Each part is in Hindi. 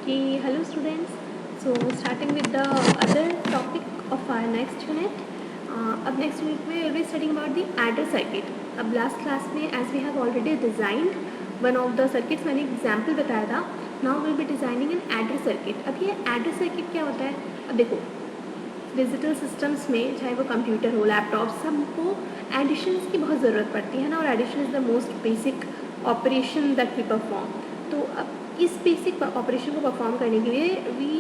Okay, hello students. So starting with the other topic of our next unit. अब next unit में we'll be studying about the adder circuit. अब last class में as we have already designed one of the circuits, मैंने example बताया था. Now we'll be designing an adder circuit. अब ये adder circuit क्या होता है? अब देखो डिजिटल सिस्टम्स में चाहे वो कंप्यूटर हो, लैपटॉप, सबको एडिशंस की बहुत ज़रूरत पड़ती है ना, और addition is the most basic operation that we perform. तो अब इस बेसिक ऑपरेशन को परफॉर्म करने के लिए we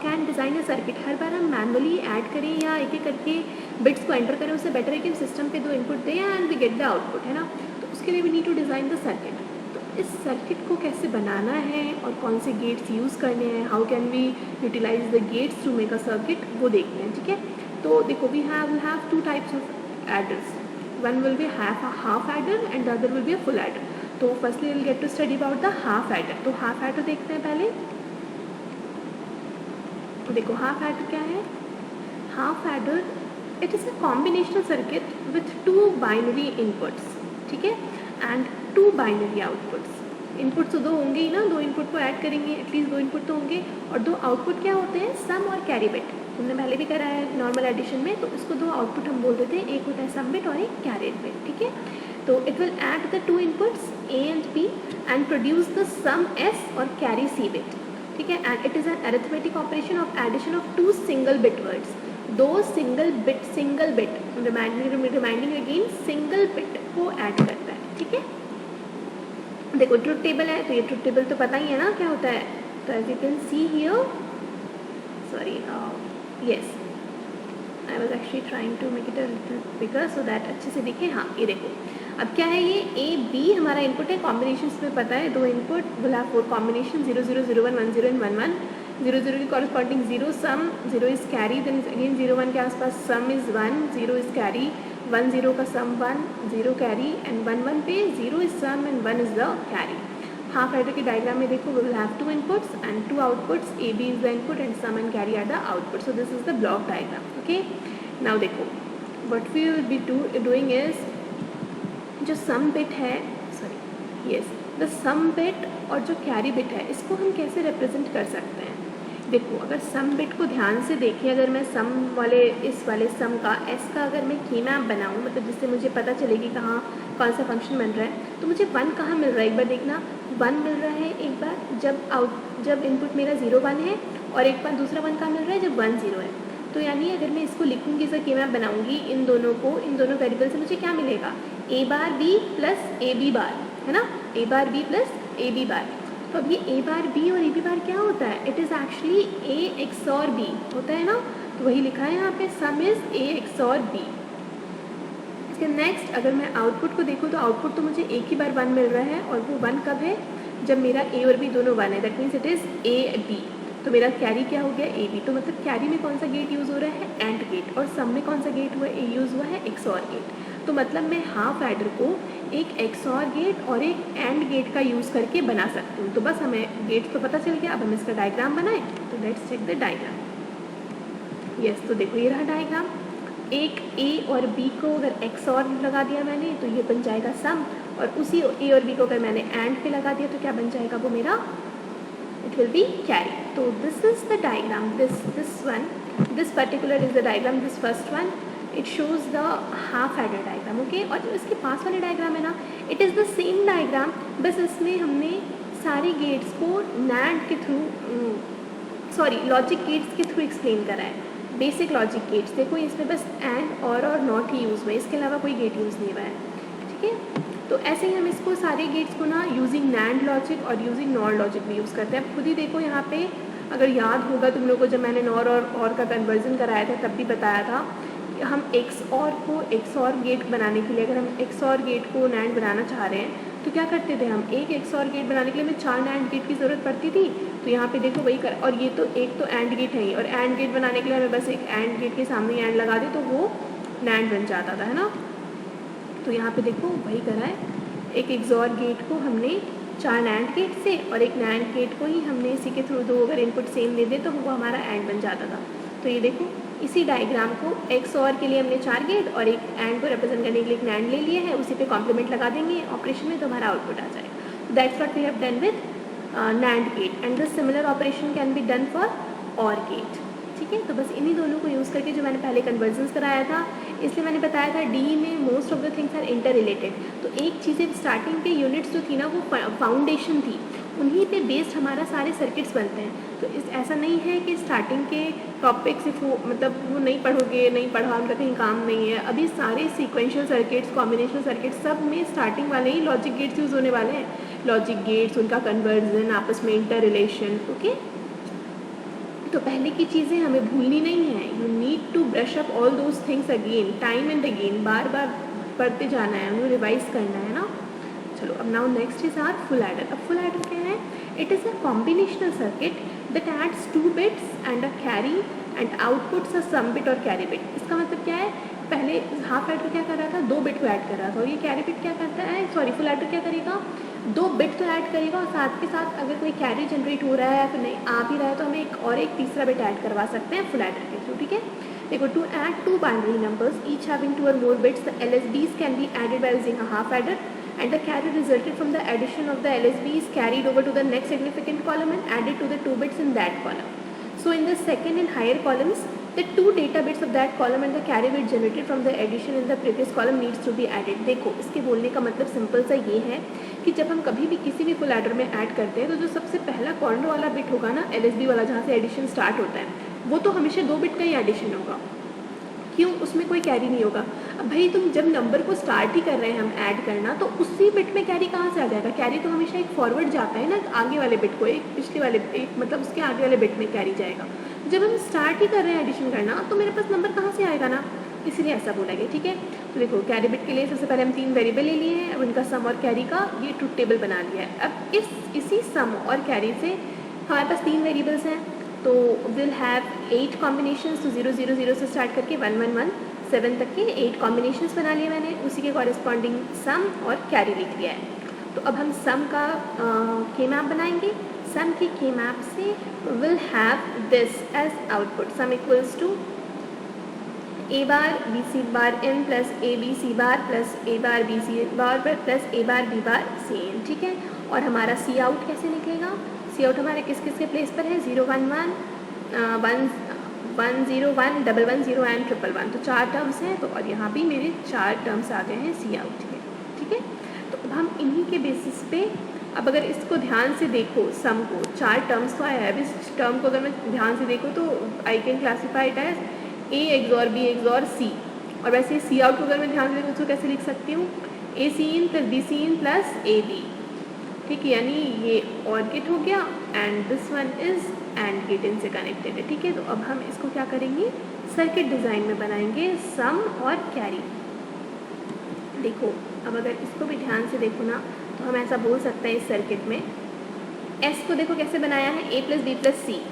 can design a circuit. हर बार हम मैनुअली ऐड करें या एक एक करके बिट्स को एंटर करें, उससे बेटर है कि हम सिस्टम पे 2 इनपुट दें and we get the output, है ना. तो उसके लिए we need to design the circuit. तो इस सर्किट को कैसे बनाना है और कौन से गेट्स यूज़ करने हैं, how can we utilise the gates to make a circuit, वो देखते हैं. ठीक है, तो देखो we have 2 types of adders. One will be half adder and the other will be a full adder. तो firstly will get to study about the half adder. तो हाफ एडर देखते हैं पहले. तो देखो हाफ एडर क्या है. Half adder it is a combinational circuit with 2 binary inputs. ठीक है, एंड 2 बाइनरी आउटपुट्स. इनपुट तो 2 होंगे ही ना, 2 इनपुट को ऐड करेंगे, एटलीस्ट 2 इनपुट तो होंगे. और 2 आउटपुट क्या होते हैं, सम और कैरी बिट. हमने पहले भी करा है नॉर्मल एडिशन में, तो इसको 2 आउटपुट हम बोल देते हैं, एक होता है सम बिट और एक कैरी बिट. ठीक है, तो it will add the 2 inputs A and B and produce the sum S or carry C bit. ठीक है, and it is an arithmetic operation of addition of 2 single bit words. 2 single bit reminding again single bit को ऐड करता है. ठीक है, देखो ट्रुथ टेबल है, तो ये ट्रुथ टेबल तो पता ही है ना क्या होता है. तो as you can see here, sorry, yes, I was actually trying to make it a little bigger so that अच्छे से दिखे. हाँ, ये देखो अब क्या है, ये ए बी हमारा इनपुट है. कॉम्बिनेशंस में पता है 2 input will have 4 combination, 0 0 0 1 1 0 and 1 1. 0 0 की corresponding 0 sum, 0 is carry, then again 0 1 के आसपास सम इज 1, 0 इज कैरी, 1 0 का सम 1, 0 कैरी, एंड 1 1 पे 0 is sum and 1 is the carry. Half adder की डायग्राम में देखो we will have 2 inputs and 2 outputs. A B is the input and sum and carry are the output. So this is the block diagram. Okay, now देखो what we will be doing is, जो सम बिट है, sorry yes, the sum bit और जो कैरी बिट है, इसको हम कैसे रिप्रेजेंट कर सकते हैं. देखो अगर सम बिट को ध्यान से देखें, अगर मैं सम वाले इस वाले सम का एस का अगर मैं की मैप बनाऊँ, मतलब जिससे मुझे पता चलेगी कहाँ कौन सा फंक्शन बन रहा है, तो मुझे 1 कहाँ मिल रहा है. एक बार देखना, 1 मिल रहा है एक बार जब इनपुट मेरा 0 1 है, और एक बार दूसरा 1 कहाँ मिल रहा है जब 1 0 है. तो यानी अगर मैं इसको लिखूँगी, इसे की मैप बनाऊँगी, इन दोनों वेरिएबल से मुझे क्या मिलेगा, A bar B plus A B bar, है ना, A bar B plus A B bar. तो अब ये ए बार बी और ए बी बार क्या होता है, it is actually A x और बी होता है ना. तो वही लिखा है यहाँ पे, सम इज़ ए एक्स और बी. इसके नेक्स्ट अगर मैं आउटपुट को देखूँ, तो आउटपुट तो मुझे एक ही बार 1 मिल रहा है, और वो 1 कब है, जब मेरा ए और बी दोनों 1 है. That means it is A B. तो मेरा कैरी क्या हो गया, ए बी. तो मतलब कैरी में कौन सा गेट यूज़ हो रहा है, एंड गेट, और सम में कौन सा गेट हुआ यूज़ हुआ है, एक्स और गेट. तो मतलब मैं हाफ एडर को एक एक्स और गेट और एक एंड गेट का यूज़ करके बना सकती हूँ. तो बस हमें गेट्स तो पता चल गया, अब हम इसका डायग्राम बनाएं. तो let's check the diagram. Yes, तो देखो ये रहा डायग्राम. एक ए और बी को अगर एक्स और लगा दिया मैंने, तो ये बन जाएगा सम, और उसी ए और बी को अगर मैंने एंड पे लगा दिया, तो क्या बन जाएगा वो मेरा, it will be carry. So this is the diagram, this particular is the diagram, this first one it shows the half adder diagram. okay, और जो इसके पास वाले डायग्राम है ना, it is the same diagram, बस इसमें हमने सारे गेट्स को NAND के थ्रू, सॉरी लॉजिक गेट्स के थ्रू एक्सप्लेन करा है. बेसिक लॉजिक गेट्स देखो, इसमें बस एंड और नॉट ही यूज़ हुआ है, इसके अलावा कोई गेट यूज़ नहीं हुआ है. ठीक है, तो ऐसे ही हम इसको सारे गेट्स को ना यूजिंग नैंड लॉजिक और यूजिंग नॉर लॉजिक भी यूज़ करते हैं. अब खुद ही देखो यहाँ पे, अगर याद होगा तुम लोगों को, जब मैंने नॉर और का कन्वर्जन कराया था तब भी बताया था, हम एक्स और को एक्स और गेट बनाने के लिए, अगर हम एक्स और गेट को नैंड बनाना चाह रहे हैं, तो क्या करते थे हम, एक एक्स और गेट बनाने के लिए हमें 4 नैंड गेट की ज़रूरत पड़ती थी. तो यहाँ पे देखो वही कर, और ये तो एक तो एंड गेट है ही, और एंड गेट बनाने के लिए हमें बस एक एंड गेट के सामने एंड लगा दे तो वो नैंड बन जाता था, है ना. तो यहाँ पे देखो वही करा है, एक एक्सॉर गेट को हमने 4 नैंड गेट से, और एक नैंड गेट को ही हमने इसी के थ्रू 2 अगर इनपुट सेम दे दे तो वो हमारा एंड बन जाता था. तो ये देखो इसी डायग्राम को एक्स और के लिए हमने 4 गेट और एक एंड को रिप्रेजेंट करने के लिए एक नैंड ले लिया है, उसी पे कॉम्प्लीमेंट लगा देंगे ऑपरेशन में, तो हमारा आउटपुट आ जाएगा. That's what we have done with NAND gate and the similar operation can be done for OR gate. ठीक है, तो बस इन्हीं दोनों को यूज़ करके जो मैंने पहले कन्वर्जन्स कराया था, इसलिए मैंने बताया था डी में most of the things are inter related. तो एक चीज़ें स्टार्टिंग के यूनिट्स जो थी ना वो फाउंडेशन थी, उन्हीं पे बेस्ड हमारा सारे सर्किट्स बनते हैं। तो इस ऐसा नहीं है कि स्टार्टिंग के टॉपिक सिर्फ वो मतलब वो नहीं पढ़ोगे, नहीं पढ़ा उनका कहीं काम नहीं है। अभी सारे सीक्वेंशियल सर्किट्स, कॉम्बिनेशनल सर्किट्स, सब में स्टार्टिंग वाले ही लॉजिक गेट्स यूज़ होने वाले हैं। लॉजिक गेट्स, उनका कन्वर्जन, आपस में इंटर रिलेशन। ओके, तो पहले की चीज़ें हमें भूलनी नहीं है। You need to brush up all those things again, time and again, बार बार पढ़ते जाना है, उन्हें रिवाइज करना है ना। चलो, अब now next is our full adder. अब फुल एडर क्या है? It is a combinational circuit that adds 2 bits and a carry and outputs a sum bit और कैरी बिट। इसका मतलब क्या है? पहले हाफ एडर क्या कर रहा था? 2 बिट को ऐड कर रहा था, और ये कैरी बिट क्या करता है? सॉरी, फुल एडर क्या करेगा? 2 बिट तो ऐड करेगा, और साथ के साथ अगर कोई कैरी जनरेट हो रहा है या फिर नहीं आ भी रहा है तो हमें एक तीसरा बिट ऐड करवा सकते हैं फुल एडर के थ्रू। ठीक है, देखो, to add 2 binary numbers each having 2 or more bits, the LSBs can be added by using a half adder, and the carry resulted from the addition of the LSB is carried over to the next significant column and added to the 2 bits in that column. So in the second and higher columns, the 2 data bits of that column and the carry bit generated from the addition in the previous column needs to be added. देखो, इसके बोलने का मतलब सिंपल सा ये है कि जब हम कभी भी किसी भी फुल एडर में ऐड करते हैं तो जो सबसे पहला कॉर्नर वाला बिट होगा ना, LSB वाला, जहाँ से एडिशन स्टार्ट होता है, वो तो हमेशा 2 बिट का ही एडिशन होगा। क्यों? उसमें कोई कैरी नहीं होगा। अब भाई तुम जब नंबर को स्टार्ट ही कर रहे हैं हम ऐड करना, तो उसी बिट में कैरी कहाँ से आ जाएगा? कैरी तो हमेशा एक फॉरवर्ड जाता है ना, आगे वाले बिट को, एक पिछले वाले, एक मतलब उसके आगे वाले बिट में कैरी जाएगा। जब हम स्टार्ट ही कर रहे हैं एडिशन करना, तो मेरे पास नंबर कहाँ से आएगा ना, इसीलिए ऐसा बोला गया। ठीक है, तो देखो, कैरी बिट के लिए सबसे पहले हम 3 वेरिएबल ले लिए हैं, अब उनका सम और कैरी का ये ट्रुथ टेबल बना लिया है। अब इसी सम और कैरी से हमारे पास 3 वेरिएबल्स हैं, तो विल हैव 8 कॉम्बिनेशंस। तो 0 0 0 से स्टार्ट करके 1 1 1 7 तक के 8 कॉम्बिनेशंस बना लिए मैंने, उसी के कॉरेस्पॉन्डिंग सम और कैरी लिख लिया है। तो अब हम सम का के मैप बनाएंगे। सम के मैप से will have this as output, sum equals to a bar b c bar n plus a b c bar plus a bar b c bar plus a bar b bar c n। ठीक है, और हमारा सी आउट कैसे निकलेगा? सी आउट हमारे किस किस के प्लेस पर है? 0 1 1 1 1 0 1 1 1 0 एंड 1 1 1। तो 4 टर्म्स हैं, तो और यहाँ भी मेरे 4 टर्म्स आ गए हैं सी आउट के। ठीक है, तो अब हम इन्हीं के बेसिस पे, अब अगर इसको ध्यान से देखो, सम को 4 टर्म्स तो आया है। अब इस टर्म को अगर मैं ध्यान से देखूँ तो I can classify it as A XOR B XOR C, और वैसे सी आउट को अगर मैं ध्यान से देखूँ तो कैसे लिख सकती हूँ? A C in plus B C in plus A B। ठीक है, यानी ये और गेट हो गया and this one is AND gate इनसे कनेक्टेड है। ठीक है, तो अब हम इसको क्या करेंगे? सर्किट डिज़ाइन में बनाएंगे सम और कैरी। देखो, अब अगर इसको भी ध्यान से देखो ना, तो हम ऐसा बोल सकते हैं इस सर्किट में S को देखो कैसे बनाया है, A plus B plus C,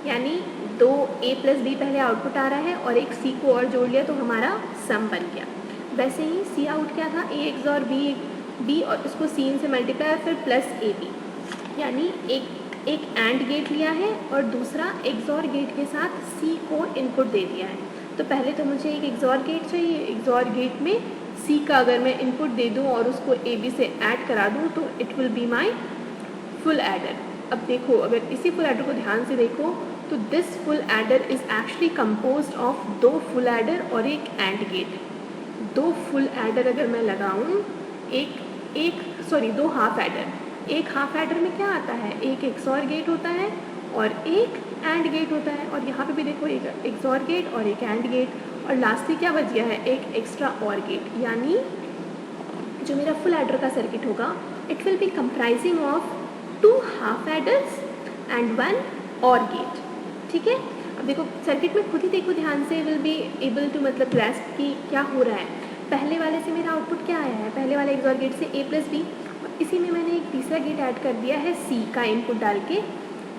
यानी 2 A प्लस B पहले आउटपुट आ रहा है और एक C को और जोड़ लिया तो हमारा सम बन गया। वैसे ही सी आउट क्या था? A XOR B और उसको C in से मल्टीप्लाई फिर प्लस AB, यानी एक एंड गेट लिया है और दूसरा XOR गेट के साथ C को इनपुट दे दिया है। तो पहले तो मुझे एक XOR गेट चाहिए, XOR गेट में C का अगर मैं इनपुट दे दूँ और उसको AB से ऐड करा दूँ तो it will be my full adder. अब देखो, अगर इसी फुल एडर को ध्यान से देखो तो this full adder is actually composed of 2 full adder और एक एंड गेट। 2 फुल एडर अगर मैं लगाऊं, दो हाफ एडर। एक हाफ एडर में क्या आता है? एक XOR गेट होता है और एक एंड गेट होता है, और यहाँ पे भी देखो एक XOR गेट और एक एंड गेट, और लास्टली क्या बच गया है? एक एक्स्ट्रा और गेट। यानी जो मेरा फुल एडर का सर्किट होगा, it will be comprising of 2 half aiders and 1 और गेट। ठीक है, अब देखो सर्किट में खुद ही देखो ध्यान से, विल बी एबल टू मतलब ग्रास्प कि क्या हो रहा है। पहले वाले से मेरा आउटपुट क्या आया है? पहले वाले XOR गेट से A प्लस B, और इसी में मैंने एक तीसरा गेट ऐड कर दिया है C का इनपुट डाल के,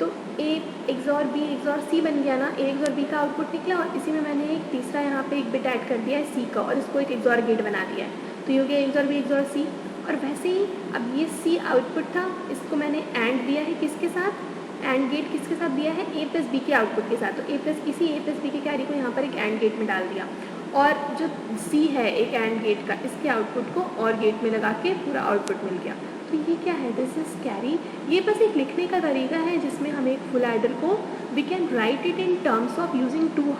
तो A XOR B XOR C बन गया ना, A XOR B का आउटपुट निकला, और इसी में मैंने एक तीसरा यहाँ पे एक बिट ऐड कर दिया है C का और इसको एक XOR गेट बना दिया है, तो ये हो गया XOR B XOR C। और वैसे ही अब ये C आउटपुट था, इसको मैंने एंड दिया है किसके साथ? एंड गेट किसके साथ दिया है? A प्लस B के आउटपुट के साथ। तो A प्लस B के कैरी को यहाँ पर एक एंड गेट में डाल दिया, और जो C है एक एंड गेट का, इसके आउटपुट को और गेट में लगा के पूरा आउटपुट मिल गया। तो ये क्या है, दिस इज कैरी। ये बस एक लिखने का तरीका है जिसमें हम एक फुल एडर को we can write it in terms of using to